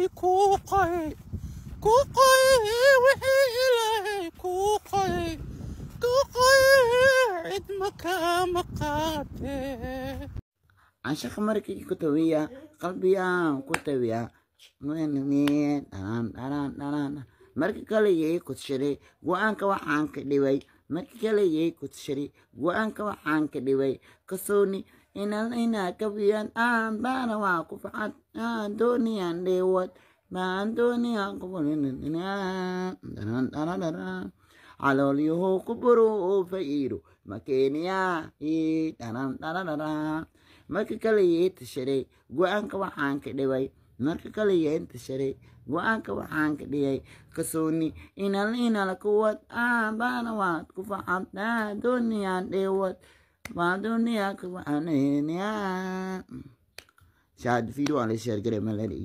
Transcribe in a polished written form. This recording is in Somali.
إلهي كوقي وحي إلهي كوقي عد مقاتي عشق مركي كتوية قلبي كتوية marka kale yey kudshaday go-aanka waxaan ka dhibay marka kale yey kudshaday go-aanka waxaan ka dhibay kasooni inaa kabiyaan aan baana waa ku facad aan dooniyaan dheewad baan dooniyaan caloolyahow ku buro oo fa'iiro makeeniyaa marka kale yey tashaday go-aanka waxaan ka dhibay marka kale yey tashaday go-aanka waxaan ka dhigay kasooni inala kuwad baana waad ku facad dooniyaan dheewad baan dooniyaa shaad video aan la sheer garay maladi